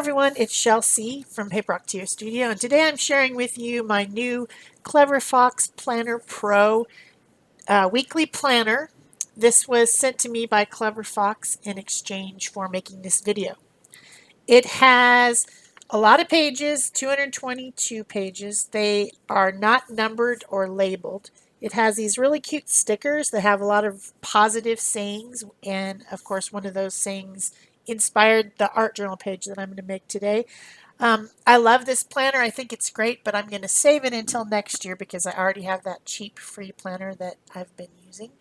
everyone, it's Shel C from PaperOcotilloStudio, and today I'm sharing with you my new Clever Fox Planner Pro weekly planner. This was sent to me by Clever Fox in exchange for making this video. It has a lot of pages, 222 pages. They are not numbered or labeled. It has these really cute stickers that have a lot of positive sayings, and of course one of those sayings inspired the art journal page that I'm going to make today. I love this planner. I think it's great, but I'm going to save it until next year because I already have that cheap free planner that I've been using.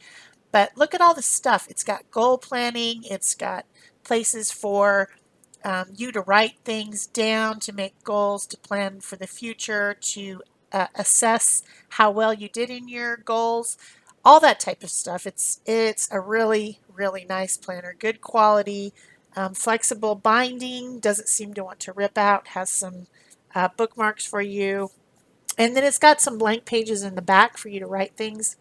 But look at all the stuff. It's got goal planning. It's got places for you to write things down, to make goals, to plan for the future, to assess how well you did in your goals, all that type of stuff. It's a really, really nice planner. Good quality, flexible binding, doesn't seem to want to rip out, has some bookmarks for you. And then it's got some blank pages in the back for you to write things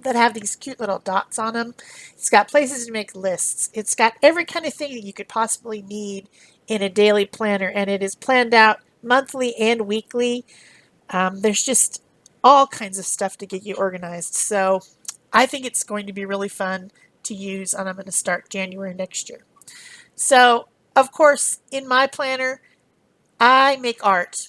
that have these cute little dots on them. It's got places to make lists. It's got every kind of thing that you could possibly need in a daily planner, and it is planned out monthly and weekly. There's just all kinds of stuff to get you organized. So I think it's going to be really fun to use, and I'm going to start January next year. So, of course, in my planner, I make art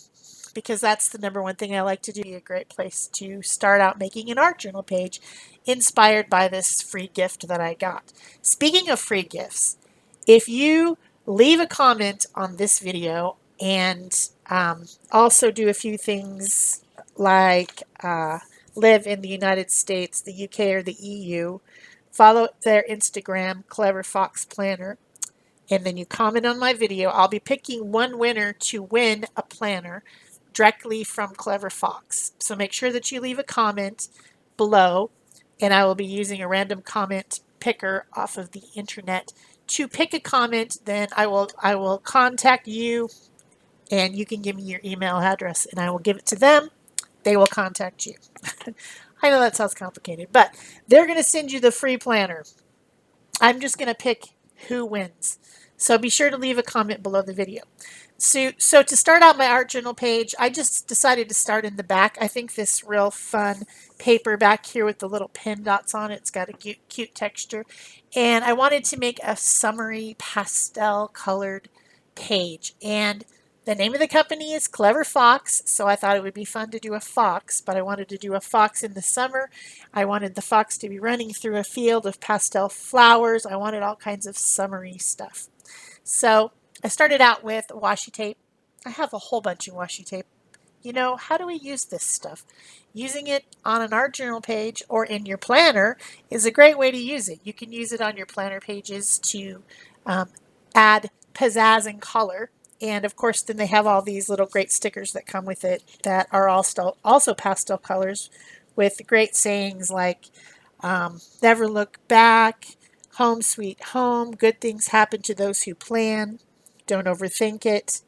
because that's the number one thing I like to do. A great place to start out making an art journal page inspired by this free gift that I got. Speaking of free gifts, if you leave a comment on this video and also do a few things like live in the United States, the UK, or the EU, follow their Instagram, Clever Fox Planner, and then you comment on my video, I'll be picking one winner to win a planner directly from Clever Fox. So make sure that you leave a comment below, and I will be using a random comment picker off of the internet to pick a comment. Then I will contact you, and you can give me your email address, and I will give it to them. They will contact you. I know that sounds complicated, but they're going to send you the free planner. I'm just going to pick who wins. So be sure to leave a comment below the video. So to start out my art journal page, I just decided to start in the back. I think this real fun paper back here with the little pin dots on it, it's got a cute texture. And I wanted to make a summery pastel colored page. And the name of the company is Clever Fox, so I thought it would be fun to do a fox, but I wanted to do a fox in the summer. I wanted the fox to be running through a field of pastel flowers. I wanted all kinds of summery stuff. So I started out with washi tape. I have a whole bunch of washi tape. You know, how do we use this stuff? Using it on an art journal page or in your planner is a great way to use it. You can use it on your planner pages to add pizzazz and color. And of course, then they have all these little great stickers that come with it that are also pastel colors with great sayings like never look back, home sweet home, good things happen to those who plan, don't overthink it.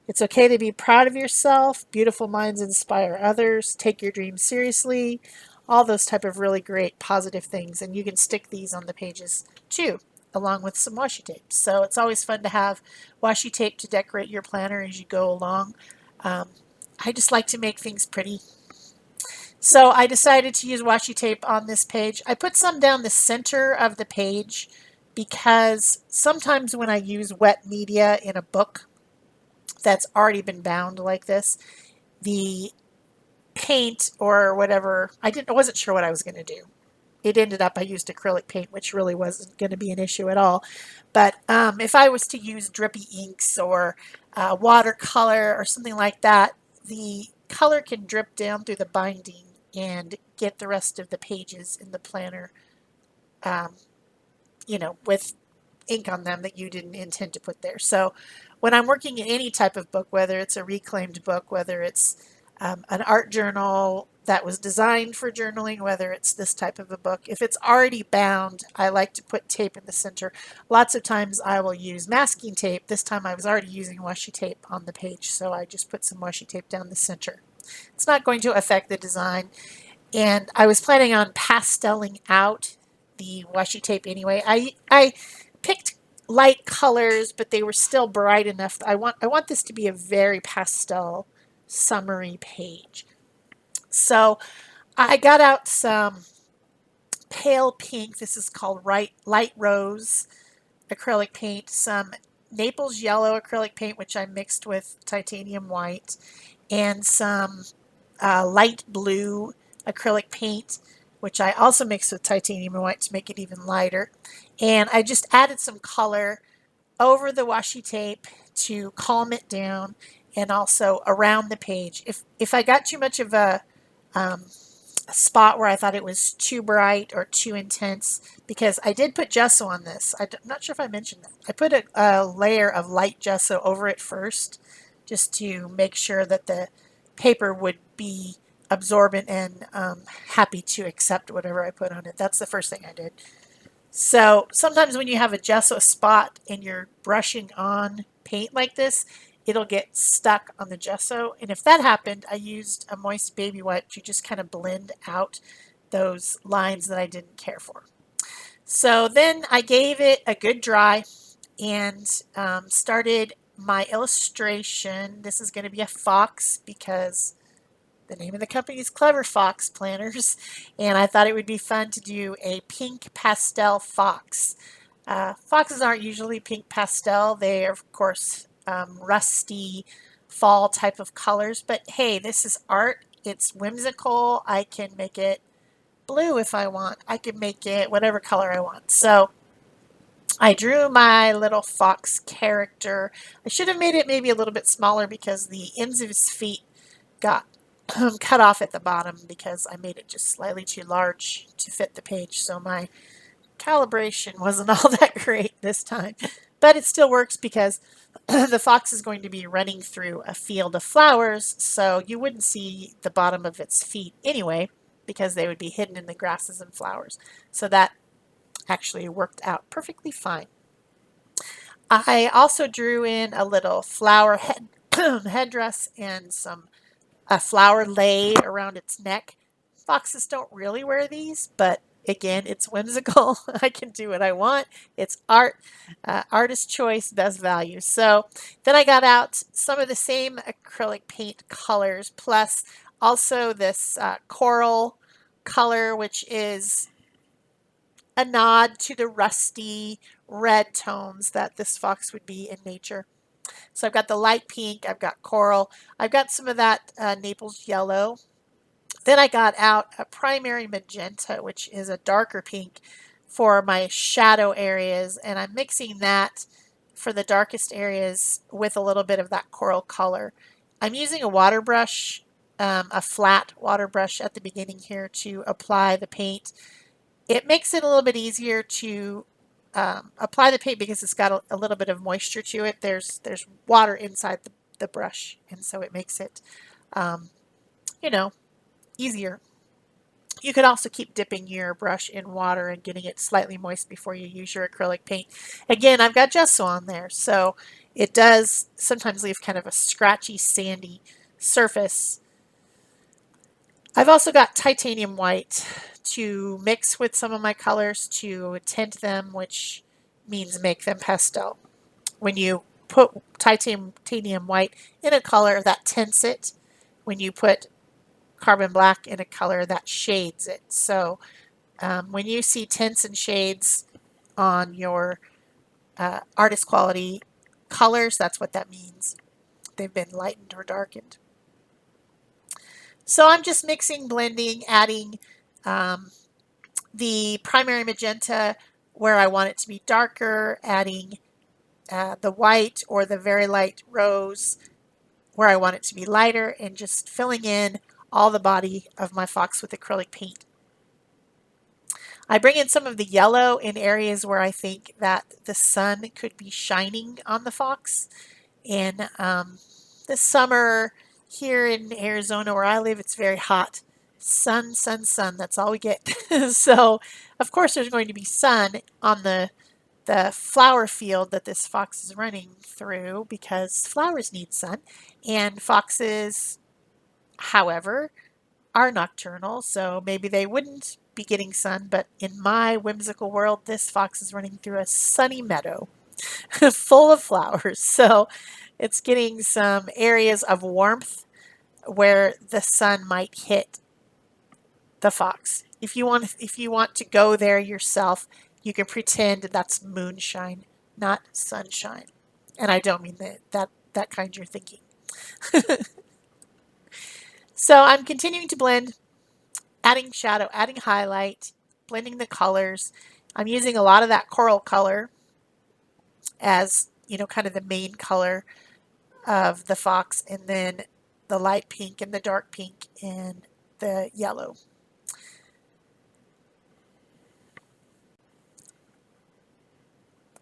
It's okay to be proud of yourself. Beautiful minds inspire others. Take your dreams seriously. All those type of really great positive things. And you can stick these on the pages too, along with some washi tape. So it's always fun to have washi tape to decorate your planner as you go along. I just like to make things pretty. So I decided to use washi tape on this page. I put some down the center of the page because sometimes when I use wet media in a book that's already been bound like this, the paint or whatever, I wasn't sure what I was going to do. It ended up I used acrylic paint, which really wasn't going to be an issue at all. But if I was to use drippy inks or watercolor or something like that, the color can drip down through the binding and get the rest of the pages in the planner, with ink on them that you didn't intend to put there. So when I'm working in any type of book, whether it's a reclaimed book, whether it's an art journal that was designed for journaling, whether it's this type of a book, if it's already bound, I like to put tape in the center. Lots of times I will use masking tape. This time I was already using washi tape on the page, so I just put some washi tape down the center. It's not going to affect the design. And I was planning on pasteling out the washi tape anyway. I picked light colors, but they were still bright enough. I want this to be a very pastel, summery page. So I got out some pale pink. This is called light rose acrylic paint, some Naples yellow acrylic paint, which I mixed with titanium white, and some light blue acrylic paint, which I also mixed with titanium white to make it even lighter. And I just added some color over the washi tape to calm it down, and also around the page. If I got too much of a spot where I thought it was too bright or too intense, because I did put gesso on this. I'm not sure if I mentioned that. I put a layer of light gesso over it first, just to make sure that the paper would be absorbent and happy to accept whatever I put on it. That's the first thing I did. So sometimes when you have a gesso spot and you're brushing on paint like this, it'll get stuck on the gesso. And if that happened, I used a moist baby wipe to just kind of blend out those lines that I didn't care for. So then I gave it a good dry and started my illustration. This is going to be a fox because the name of the company is Clever Fox Planners, and I thought it would be fun to do a pink pastel fox. Foxes aren't usually pink pastel. They are, of course, rusty fall type of colors, but hey, this is art. It's whimsical. I can make it blue if I want. I can make it whatever color I want. So I drew my little fox character. I should have made it maybe a little bit smaller because the ends of his feet got cut off at the bottom because I made it just slightly too large to fit the page. So my calibration wasn't all that great this time. But it still works because the fox is going to be running through a field of flowers, so you wouldn't see the bottom of its feet anyway because they would be hidden in the grasses and flowers. So that actually worked out perfectly fine. I also drew in a little flower headdress and some a flower laid around its neck. Foxes don't really wear these, but again, it's whimsical. I can do what I want. It's art, artist choice, best value. So then I got out some of the same acrylic paint colors, plus also this coral color, which is a nod to the rusty red tones that this fox would be in nature. So I've got the light pink, I've got coral, I've got some of that Naples yellow. Then I got out a primary magenta, which is a darker pink for my shadow areas, and I'm mixing that for the darkest areas with a little bit of that coral color. I'm using a water brush, a flat water brush at the beginning here to apply the paint. It makes it a little bit easier to apply the paint because it's got a little bit of moisture to it. There's water inside the brush, and so it makes it, um, you know, easier. You could also keep dipping your brush in water and getting it slightly moist before you use your acrylic paint. Again, I've got gesso on there, so it does sometimes leave kind of a scratchy, sandy surface. I've also got titanium white to mix with some of my colors to tint them, which means make them pastel. When you put titanium white in a color, that tints it. When you put carbon black in a color, that shades it. So when you see tints and shades on your artist quality colors, that's what that means. They've been lightened or darkened. So I'm just mixing, blending, adding the primary magenta where I want it to be darker, adding the white or the very light rose where I want it to be lighter, and just filling in all the body of my fox with acrylic paint. I bring in some of the yellow in areas where I think that the sun could be shining on the fox. And this summer here in Arizona where I live, it's very hot. Sun, sun, sun, that's all we get. So, of course, there's going to be sun on the flower field that this fox is running through because flowers need sun. And foxes, however, are nocturnal, so maybe they wouldn't be getting sun, but in my whimsical world, this fox is running through a sunny meadow. full of flowers. So it's getting some areas of warmth where the sun might hit the fox. If you want to go there yourself, you can pretend that's moonshine, not sunshine. And I don't mean that kind you're thinking. So I'm continuing to blend, adding shadow, adding highlight, blending the colors. I'm using a lot of that coral color as, kind of the main color of the fox, and then the light pink and the dark pink and the yellow.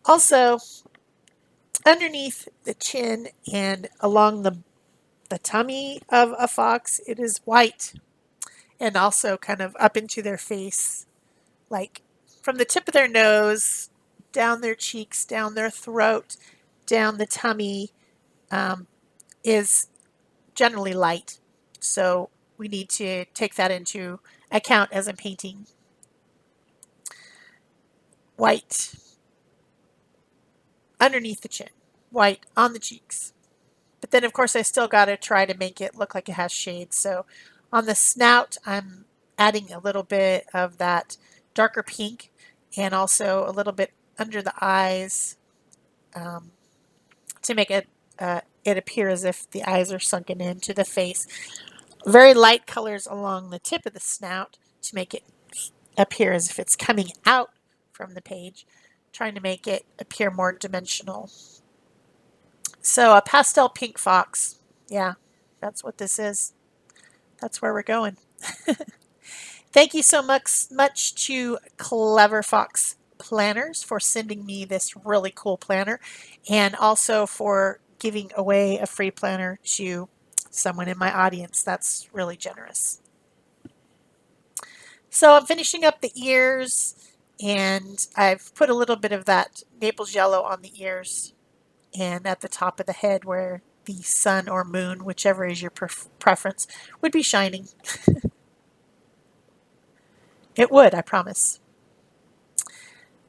Also, underneath the chin and along the tummy of a fox, it is white, and also kind of up into their face, like from the tip of their nose, down their cheeks, down their throat, down the tummy, is generally light. So we need to take that into account as I'm painting. White underneath the chin, white on the cheeks. But then, of course, I still got to try to make it look like it has shades. So on the snout, I'm adding a little bit of that darker pink, and also a little bit under the eyes, to make it appear as if the eyes are sunken into the face. Very light colors along the tip of the snout to make it appear as if it's coming out from the page, trying to make it appear more dimensional. So a pastel pink fox. Yeah, that's what this is. That's where we're going. Thank you so much to Clever Fox Planners for sending me this really cool planner, and also for giving away a free planner to someone in my audience. That's really generous. So I'm finishing up the ears, and I've put a little bit of that Naples yellow on the ears and at the top of the head where the sun or moon, whichever is your preference, would be shining. It would, I promise.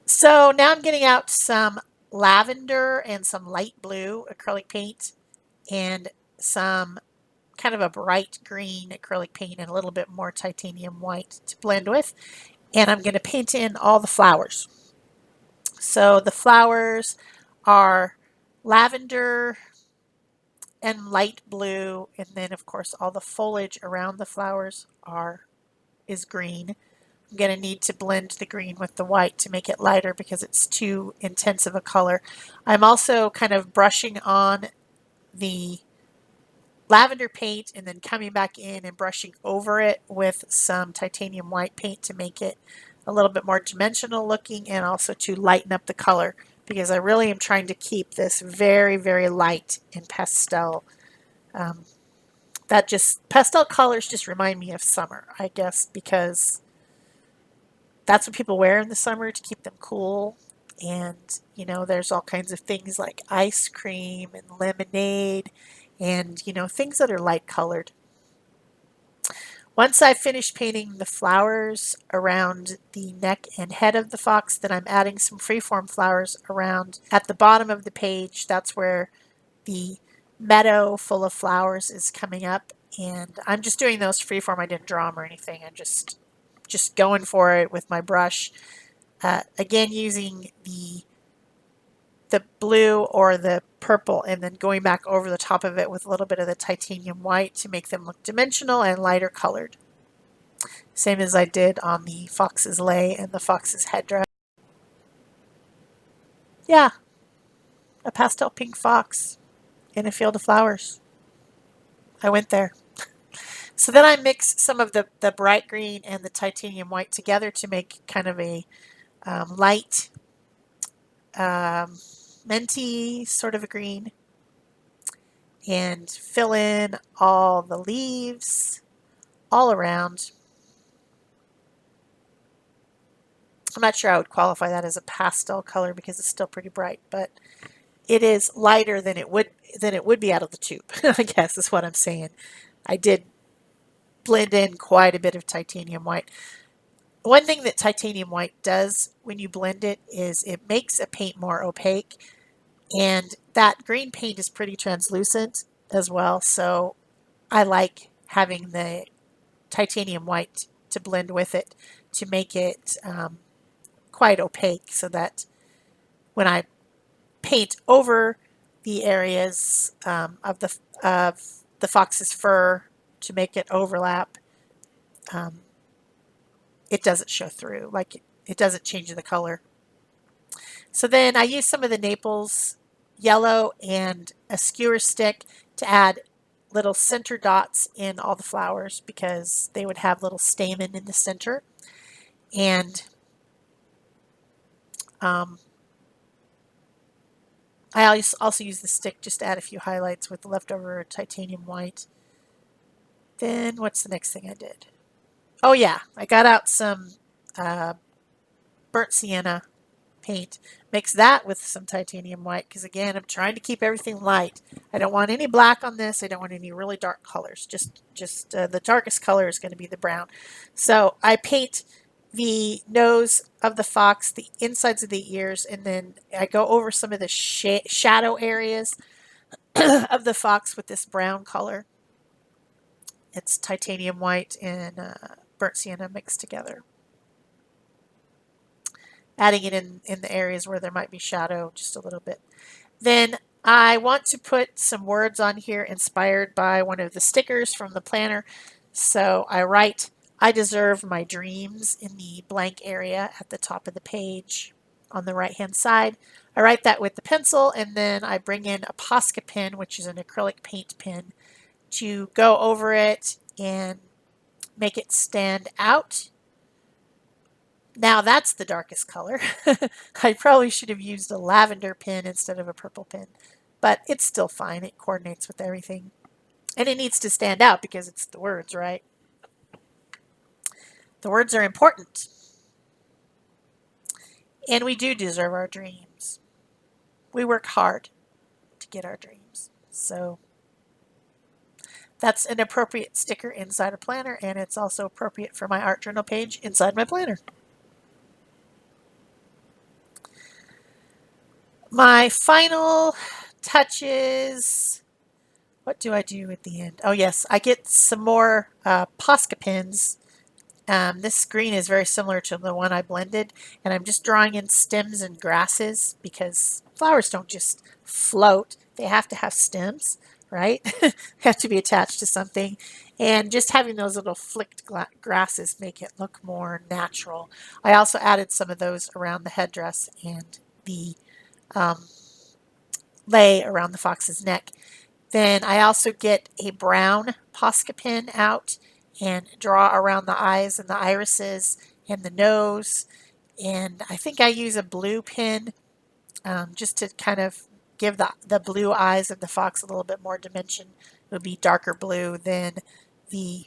So now I'm getting out some lavender and some light blue acrylic paint and some kind of a bright green acrylic paint and a little bit more titanium white to blend with. And I'm going to paint in all the flowers. So the flowers are lavender and light blue, and then of course all the foliage around the flowers is green. I'm going to need to blend the green with the white to make it lighter because it's too intense of a color. I'm also kind of brushing on the lavender paint and then coming back in and brushing over it with some titanium white paint to make it a little bit more dimensional looking, and also to lighten up the color, because I really am trying to keep this very, very light and pastel. Pastel colors just remind me of summer, I guess, because that's what people wear in the summer to keep them cool. And, there's all kinds of things like ice cream and lemonade and, things that are light colored. Once I've finished painting the flowers around the neck and head of the fox, then I'm adding some freeform flowers around at the bottom of the page. That's where the meadow full of flowers is coming up. And I'm just doing those freeform. I didn't draw them or anything. I'm just going for it with my brush. Again, using the blue or the purple, and then going back over the top of it with a little bit of the titanium white to make them look dimensional and lighter colored. Same as I did on the fox's lei and the fox's headdress. Yeah, a pastel pink fox in a field of flowers. I went there. So then I mix some of the bright green and the titanium white together to make kind of a light minty sort of a green, and fill in all the leaves all around. I'm not sure I would qualify that as a pastel color because it's still pretty bright, but it is lighter than it would be out of the tube, I guess is what I'm saying. I did blend in quite a bit of titanium white. one thing that titanium white does when you blend it is it makes a paint more opaque, and that green paint is pretty translucent as well, so I like having the titanium white to blend with it to make it quite opaque, so that when I paint over the areas of the fox's fur to make it overlap, um, it doesn't show through, like it doesn't change the color. So then I use some of the Naples yellow and a skewer stick to add little center dots in all the flowers because they would have little stamen in the center. And um, I also use the stick just to add a few highlights with the leftover titanium white. Then what's the next thing I did? Oh yeah, I got out some uh, burnt sienna paint. Mix that with some titanium white because again, I'm trying to keep everything light. I don't want any black on this. I don't want any really dark colors. Just the darkest color is going to be the brown. So I paint the nose of the fox, the insides of the ears, and then I go over some of the shadow areas of the fox with this brown color. It's titanium white and burnt sienna mixed together. Adding it in the areas where there might be shadow just a little bit. Then I want to put some words on here inspired by one of the stickers from the planner. So I write, "I deserve my dreams" in the blank area at the top of the page on the right hand side. I write that with the pencil, and then I bring in a Posca pen, which is an acrylic paint pen, to go over it and make it stand out. Now that's the darkest color. I probably should have used a lavender pen instead of a purple pen, but it's still fine. It coordinates with everything. And it needs to stand out because it's the words, right? The words are important. And we do deserve our dreams. We work hard to get our dreams. So that's an appropriate sticker inside a planner, and it's also appropriate for my art journal page inside my planner. My final touches. What do I do at the end? Oh yes, I get some more Posca pens. This green is very similar to the one I blended, and I'm just drawing in stems and grasses because flowers don't just float. They have to have stems, right? They have to be attached to something. And just having those little flicked grasses make it look more natural. I also added some of those around the headdress and the um, lei around the fox's neck. Then I also get a brown Posca pen out and draw around the eyes and the irises and the nose. And I think I use a blue pen just to kind of give the blue eyes of the fox a little bit more dimension. It would be darker blue than the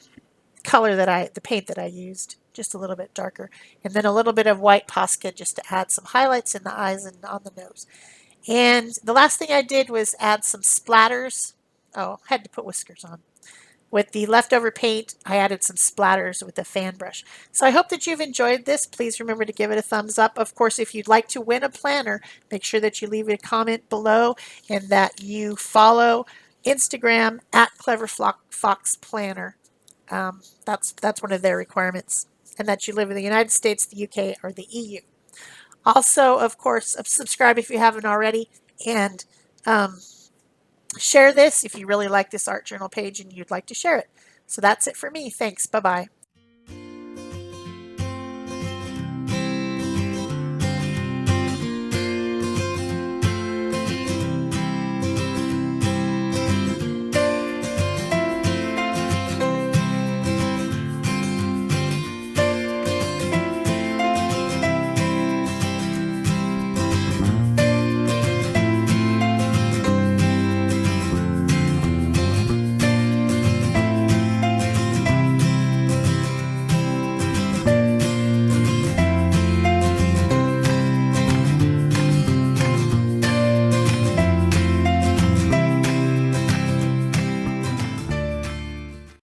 the paint that I used, just a little bit darker. And then a little bit of white Posca just to add some highlights in the eyes and on the nose. And the last thing I did was add some splatters. Oh, I had to put whiskers on. With the leftover paint, I added some splatters with a fan brush. So I hope that you've enjoyed this. Please remember to give it a thumbs up. Of course, if you'd like to win a planner, make sure that you leave a comment below and that you follow Instagram at Clever Fox Planner. That's one of their requirements. And that you live in the United States, the UK, or the EU. Also, of course, subscribe if you haven't already, and share this if you really like this art journal page and you'd like to share it. So that's it for me. Thanks. Bye-bye.